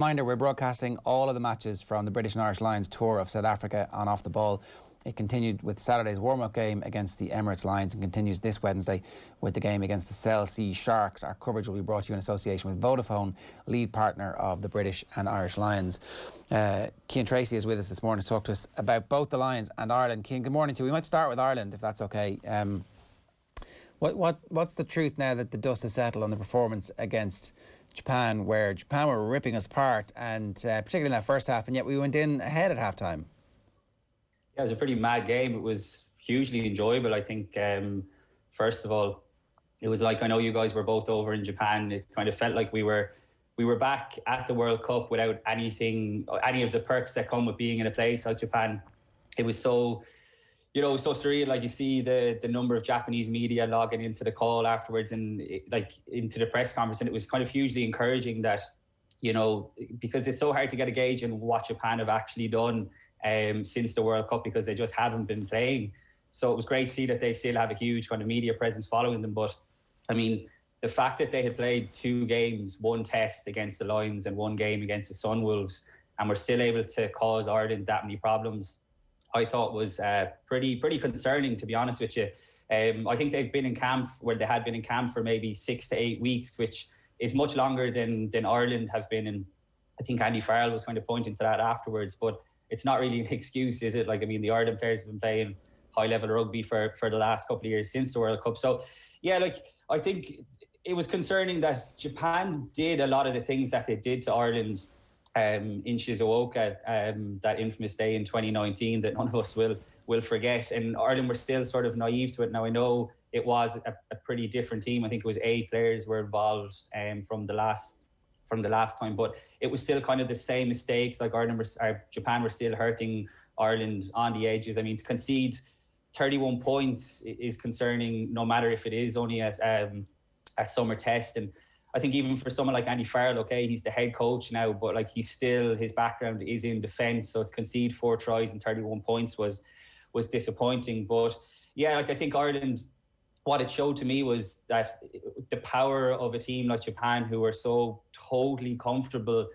Reminder, we're broadcasting all of the matches from the British and Irish Lions tour of South Africa on Off the Ball. It continued with Saturday's warm-up game against the Emirates Lions and continues this Wednesday with the game against the Cell C Sharks. Our coverage will be brought to you in association with Vodafone, lead partner of the British and Irish Lions. Cian Tracey is with us this morning to talk to us about both the Lions and Ireland. Cian, good morning to you. We might start with Ireland, if that's okay. What's the truth now that the dust has settled on the performance against Japan, where Japan were ripping us apart, and particularly in that first half, and yet we went in ahead at half-time? Yeah, it was a pretty mad game. It was hugely enjoyable. I think, first of all, it was like, I know you guys were both over in Japan. It kind of felt like we were back at the World Cup without any of the perks that come with being in a place like Japan. It was so, so surreal. Like, you see the number of Japanese media logging into the call afterwards and into the press conference, and it was kind of hugely encouraging that, because it's so hard to get a gauge on what Japan have actually done since the World Cup, because they just haven't been playing. So it was great to see that they still have a huge kind of media presence following them. But I mean, the fact that they had played 2 games, 1 test against the Lions and 1 game against the Sunwolves, and were still able to cause Ireland that many problems, I thought was pretty concerning, to be honest with you. I think they've been in camp, where they had been in camp for maybe 6 to 8 weeks, which is much longer than Ireland have been. And I think Andy Farrell was kind of pointing to that afterwards. But it's not really an excuse, is it? Like, I mean, the Ireland players have been playing high-level rugby for the last couple of years since the World Cup. So, yeah, I think it was concerning that Japan did a lot of the things that they did to Ireland in Shizuoka, that infamous day in 2019 that none of us will forget. And Ireland were still sort of naive to it. Now, I know it was a pretty different team. I think it was 8 players were involved from the last time, but it was still kind of the same mistakes. Like, Japan were still hurting Ireland on the edges. I mean, to concede 31 points is concerning, no matter if it is only a summer test. And I think even for someone like Andy Farrell, okay, he's the head coach now, but like, his background is in defence. So to concede 4 tries and 31 points was disappointing. But yeah, like, I think Ireland, what it showed to me was that the power of a team like Japan, who are so totally comfortable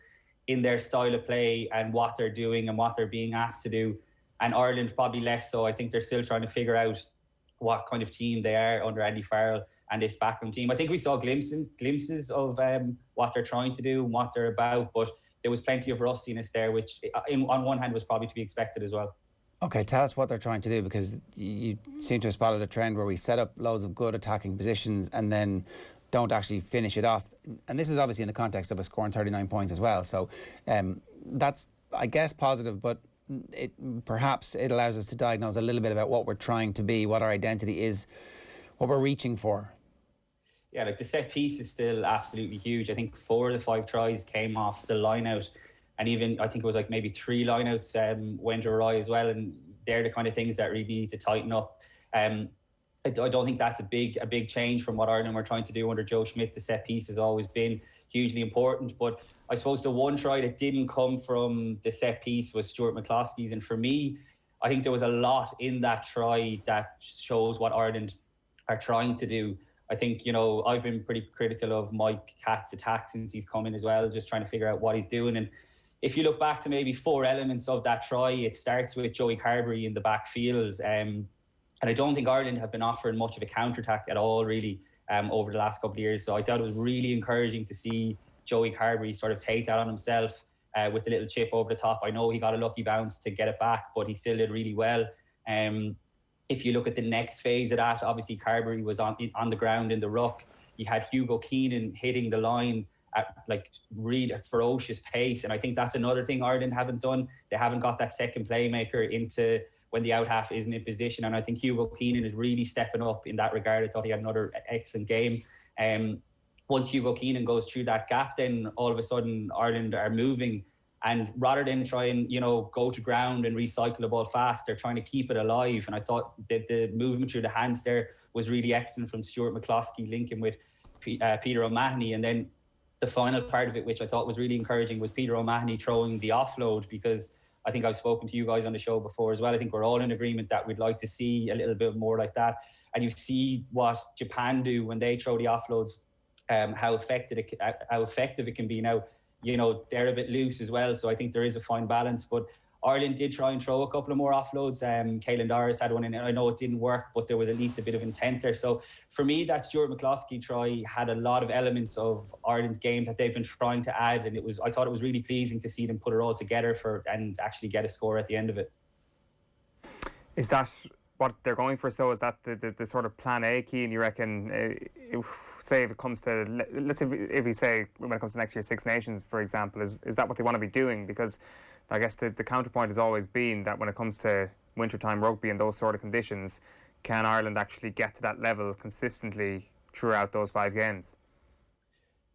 in their style of play and what they're doing and what they're being asked to do, and Ireland probably less so. I think they're still trying to figure out what kind of team they are under Andy Farrell and this backroom team. I think we saw glimpses of what they're trying to do and what they're about, but there was plenty of rustiness there, which on one hand was probably to be expected as well. Okay, tell us what they're trying to do, because you seem to have spotted a trend where we set up loads of good attacking positions and then don't actually finish it off. And this is obviously in the context of us scoring 39 points as well. So that's, I guess, positive, but perhaps it allows us to diagnose a little bit about what we're trying to be, what our identity is, what we're reaching for. Yeah, like, the set piece is still absolutely huge. I think 4 of the 5 tries came off the line out. And even, I think it was like maybe 3 lineouts went awry as well. And they're the kind of things that really need to tighten up. I don't think that's a big change from what Ireland were trying to do under Joe Schmidt. The set piece has always been hugely important. But I suppose the one try that didn't come from the set piece was Stuart McCloskey's. And for me, I think there was a lot in that try that shows what Ireland are trying to do. I think, I've been pretty critical of Mike Catt's attack since he's come in as well, just trying to figure out what he's doing. And if you look back to maybe 4 elements of that try, it starts with Joey Carberry in the backfield. And I don't think Ireland have been offering much of a counter-attack at all, really, over the last couple of years. So I thought it was really encouraging to see Joey Carberry sort of take that on himself with the little chip over the top. I know he got a lucky bounce to get it back, but he still did really well. If you look at the next phase of that, obviously Carberry was on the ground in the ruck. You had Hugo Keenan hitting the line at like really ferocious pace. And I think that's another thing Ireland haven't done. They haven't got that second playmaker into when the out half isn't in position. And I think Hugo Keenan is really stepping up in that regard. I thought he had another excellent game. Once Hugo Keenan goes through that gap, then all of a sudden Ireland are moving. And rather than try and, go to ground and recycle the ball fast, they're trying to keep it alive. And I thought that the movement through the hands there was really excellent from Stuart McCloskey linking with Peter O'Mahony. And then the final part of it, which I thought was really encouraging, was Peter O'Mahony throwing the offload, because I think I've spoken to you guys on the show before as well. I think we're all in agreement that we'd like to see a little bit more like that. And you see what Japan do when they throw the offloads, how effective it can be. Now, they're a bit loose as well. So I think there is a fine balance. But Ireland did try and throw a couple of more offloads. Caelan Doris had one in. I know it didn't work, but there was at least a bit of intent there. So for me, that Stuart McCloskey try had a lot of elements of Ireland's game that they've been trying to add, and I thought it was really pleasing to see them put it all together and actually get a score at the end of it. Is that what they're going for? So is that the sort of plan A, Cian? You reckon? Say if it comes to, let's say if we say when it comes to next year's Six Nations, for example, is that what they want to be doing? Because I guess the counterpoint has always been that when it comes to wintertime rugby and those sort of conditions, can Ireland actually get to that level consistently throughout those 5 games?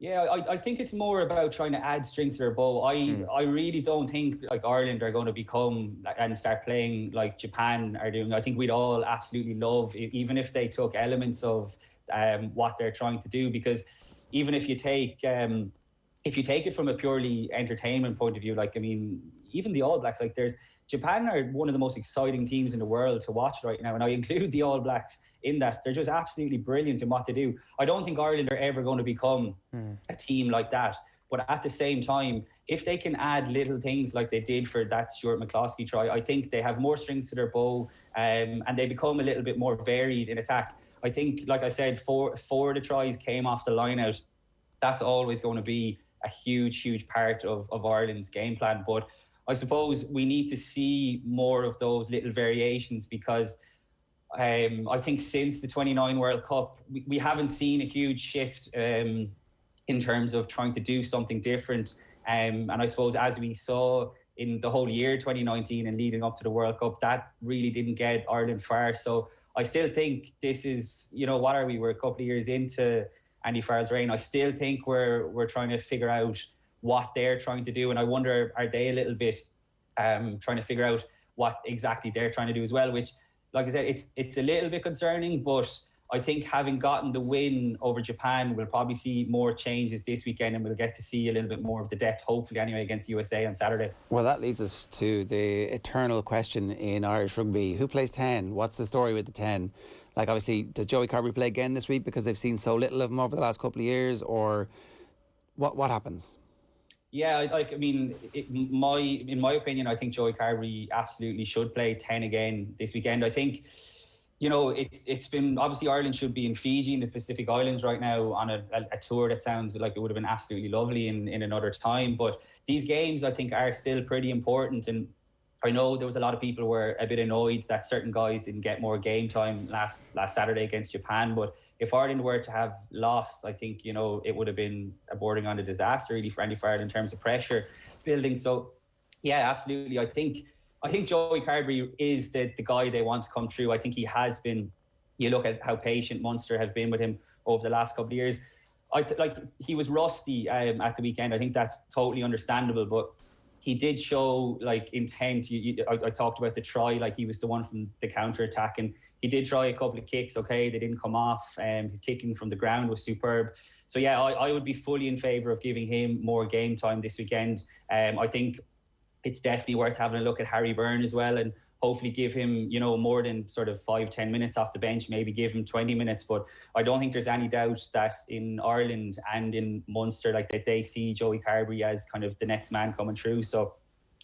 Yeah, I think it's more about trying to add strings to their bow. I really don't think like Ireland are going to become and start playing like Japan are doing. I think we'd all absolutely love, even if they took elements of what they're trying to do, because even if you take it from a purely entertainment point of view, like, I mean, even the All Blacks, like Japan are one of the most exciting teams in the world to watch right now. And I include the All Blacks in that. They're just absolutely brilliant in what they do. I don't think Ireland are ever going to become a team like that. But at the same time, if they can add little things like they did for that Stuart McCloskey try, I think they have more strings to their bow, and they become a little bit more varied in attack. I think, like I said, four of the tries came off the line out. That's always going to be a huge part of Ireland's game plan. But I suppose we need to see more of those little variations, because I think since the 29 World Cup, we haven't seen a huge shift in terms of trying to do something different. And I suppose as we saw in the whole year 2019 and leading up to the World Cup, that really didn't get Ireland far. So I still think this is, what are we? We're a couple of years into Andy Farrell's reign. I still think we're trying to figure out what they're trying to do. And I wonder, are they a little bit trying to figure out what exactly they're trying to do as well, which, like I said, it's a little bit concerning, but I think having gotten the win over Japan, we'll probably see more changes this weekend, and we'll get to see a little bit more of the depth, hopefully anyway, against USA on Saturday. Well, that leads us to the eternal question in Irish rugby. Who plays 10? What's the story with the 10? Like, obviously, does Joey Carbery play again this week because they've seen so little of him over the last couple of years, or what happens? Yeah, in my opinion, I think Joey Carbery absolutely should play 10 again this weekend. I think, it's been, obviously Ireland should be in Fiji in the Pacific Islands right now on a tour that sounds like it would have been absolutely lovely in another time. But these games, I think, are still pretty important. And I know there was a lot of people who were a bit annoyed that certain guys didn't get more game time last Saturday against Japan. But if Ireland were to have lost, I think, it would have been bordering on a disaster really for Andy Farrell in terms of pressure building. So, yeah, absolutely. I think Joey Carbery is the guy they want to come through. I think he has been. You look at how patient Munster have been with him over the last couple of years. He was rusty at the weekend. I think that's totally understandable, but he did show intent. I talked about the try, he was the one from the counter attack, and he did try a couple of kicks. Okay, they didn't come off. His kicking from the ground was superb. So yeah, I would be fully in favour of giving him more game time this weekend. I think it's definitely worth having a look at Harry Byrne as well, and hopefully give him, more than sort of 5-10 minutes off the bench, maybe give him 20 minutes. But I don't think there's any doubt that in Ireland and in Munster, that they see Joey Carbery as kind of the next man coming through. So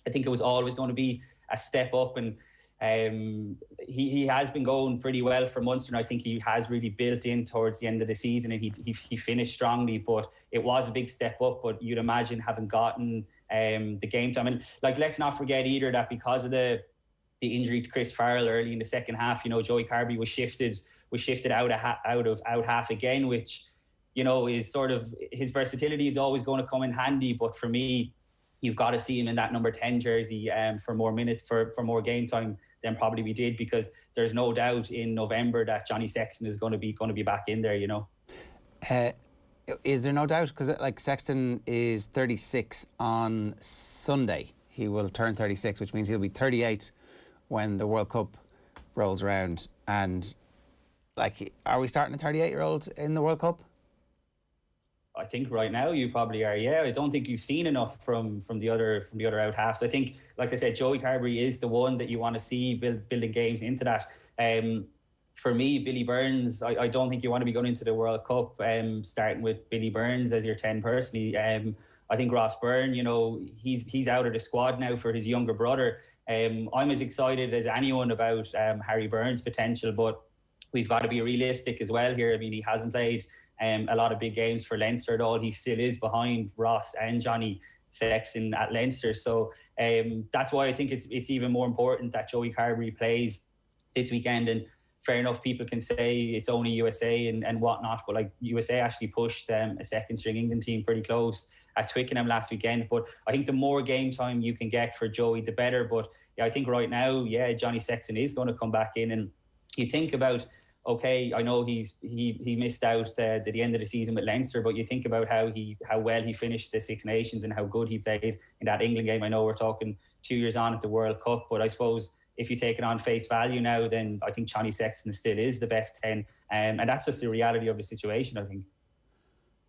I think it was always going to be a step up, and he has been going pretty well for Munster, and I think he has really built in towards the end of the season, and he finished strongly. But it was a big step up. But you'd imagine having gotten the game time, and let's not forget either that because of the injury to Chris Farrell early in the second half, Joey Carbery was shifted out half again, which is sort of, his versatility is always going to come in handy. But for me, you've got to see him in that number 10 jersey for more minutes, for more game time than probably we did, because there's no doubt in November that Johnny Sexton is going to be back in there. Is there no doubt? Because Sexton is 36 on Sunday. He will turn 36, which means he'll be 38 when the World Cup rolls around. And are we starting a 38-year-old in the World Cup? I think right now you probably are. Yeah, I don't think you've seen enough from the other out halves. I think, like I said, Joey Carbery is the one that you want to see building games into that. For me, Billy Burns, I don't think you want to be going into the World Cup starting with Billy Burns as your 10 personally. I think Ross Byrne, you know, he's out of the squad now for his younger brother. I'm as excited as anyone about Harry Byrne's potential, but we've got to be realistic as well here. I mean, he hasn't played a lot of big games for Leinster at all. He still is behind Ross and Johnny Sexton at Leinster. So that's why I think it's even more important that Joey Carbery plays this weekend. And fair enough, people can say it's only USA and whatnot, but like USA actually pushed a second string England team pretty close at Twickenham last weekend. But I think the more game time you can get for Joey, the better. But yeah, I think right now, yeah, Johnny Sexton is going to come back in. And you think about, okay, I know he missed out at the end of the season with Leinster, but you think about how well he finished the Six Nations and how good he played in that England game. I know we're talking 2 years on at the World Cup, but I suppose if you take it on face value now, then I think Johnny Sexton still is the best 10. And that's just the reality of the situation, I think.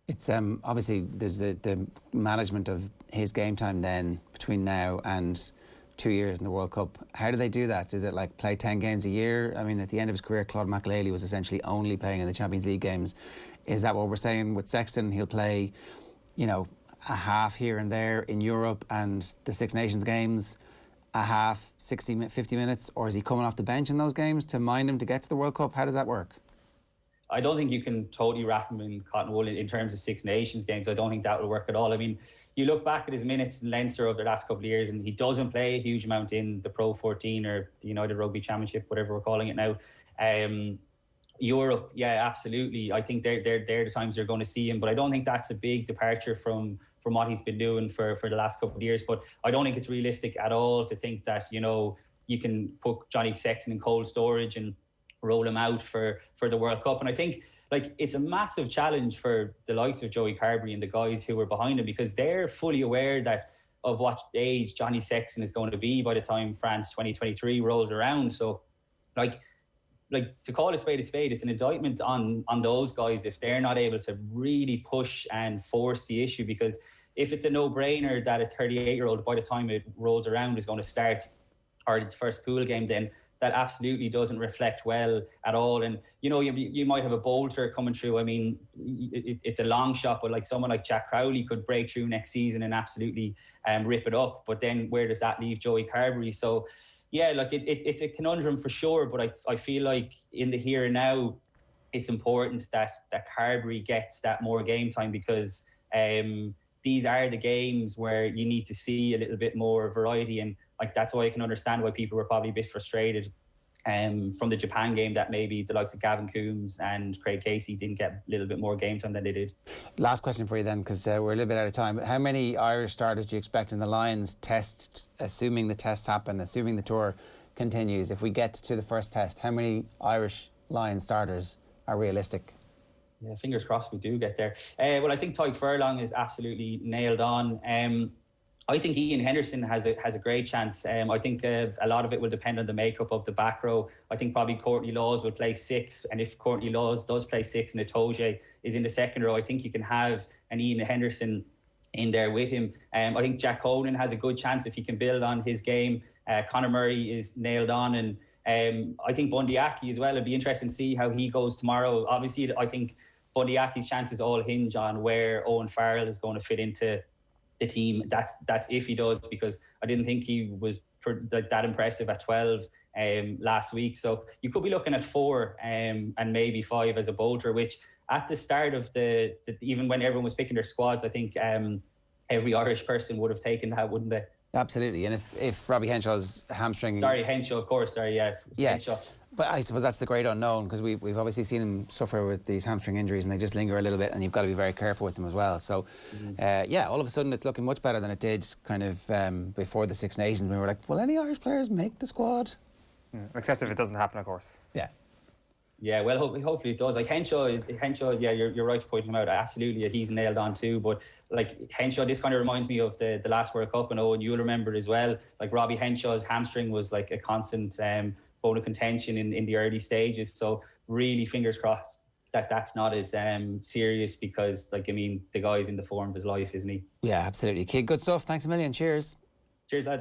It's obviously there's the management of his game time then between now and 2 years in the World Cup. How do they do that? Is it like play 10 games a year? I mean, at the end of his career, Claude McAlealy was essentially only playing in the Champions League games. Is that what we're saying with Sexton? He'll play, you know, a half here and there in Europe and the Six Nations games, a half, 60, 50 minutes, or is he coming off the bench in those games to mind him to get to the World Cup? How does that work? I don't think you can totally wrap him in cotton wool in terms of Six Nations games. I don't think that will work at all. I mean, you look back at his minutes in Leinster over the last couple of years, and he doesn't play a huge amount in the Pro 14 or the United Rugby Championship, whatever we're calling it now. Europe, yeah, absolutely. I think they're the times you're going to see him, but I don't think that's a big departure from what he's been doing for the last couple of years. But I don't think it's realistic at all to think that, you know, you can put Johnny Sexton in cold storage and roll him out for the World Cup. And I think like it's a massive challenge for the likes of Joey Carbery and the guys who are behind him, because they're fully aware that of what age Johnny Sexton is going to be by the time France 2023 rolls around. So like to call a spade, it's an indictment on those guys if they're not able to really push and force the issue. Because if it's a no-brainer that a 38-year-old by the time it rolls around is going to start or its first pool game, then that absolutely doesn't reflect well at all. And, you know, you might have a bolter coming through. I mean, it's a long shot, but like someone like Jack Crowley could break through next season and absolutely rip it up. But then where does that leave Joey Carbery? So, yeah, like it's a conundrum for sure. But I feel like in the here and now, it's important that Carbery gets that more game time, because these are the games where you need to see a little bit more variety. And like that's why I can understand why people were probably a bit frustrated from the Japan game that maybe the likes of Gavin Coombs and Craig Casey didn't get a little bit more game time than they did. Last question for you then, because we're a little bit out of time. But how many Irish starters do you expect in the Lions test, assuming the tests happen, assuming the tour continues? If we get to the first test, how many Irish Lions starters are realistic? Yeah, fingers crossed we do get there. Well, I think Tyke Furlong is absolutely nailed on. I think Ian Henderson has a great chance. I think a lot of it will depend on the makeup of the back row. I think probably Courtney Laws will play 6, and if Courtney Laws does play 6 and Itoje is in the second row, I think you can have an Ian Henderson in there with him. I think Jack Conan has a good chance if he can build on his game. Conor Murray is nailed on, and I think Bundy Aki as well. It'd be interesting to see how he goes tomorrow. Obviously, I think Bundy Aki's chances all hinge on where Owen Farrell is going to fit into the team. That's if he does, because I didn't think he was that impressive at 12 last week. So you could be looking at 4 and maybe 5 as a bolter, which at the start of the even when everyone was picking their squads, I think every Irish person would have taken that, wouldn't they? Absolutely. And if Robbie Henshaw's hamstring... Sorry, Henshaw, of course. Sorry, yeah. Henshaw. But I suppose that's the great unknown, because we've obviously seen him suffer with these hamstring injuries, and they just linger a little bit, and you've got to be very careful with them as well. So, yeah, all of a sudden it's looking much better than it did kind of before the Six Nations. We were like, will any Irish players make the squad? Except if it doesn't happen, of course. Yeah. Yeah, well, hopefully it does. Like Henshaw, yeah, you're right to point him out. Absolutely, he's nailed on too. But like Henshaw, this kind of reminds me of the last World Cup, and Owen, you'll remember it as well. Like Robbie Henshaw's hamstring was like a constant bone of contention in the early stages. So really, fingers crossed that that's not as serious, because like I mean, the guy's in the form of his life, isn't he? Yeah, absolutely. Kid, good stuff. Thanks a million. Cheers. Cheers, lads.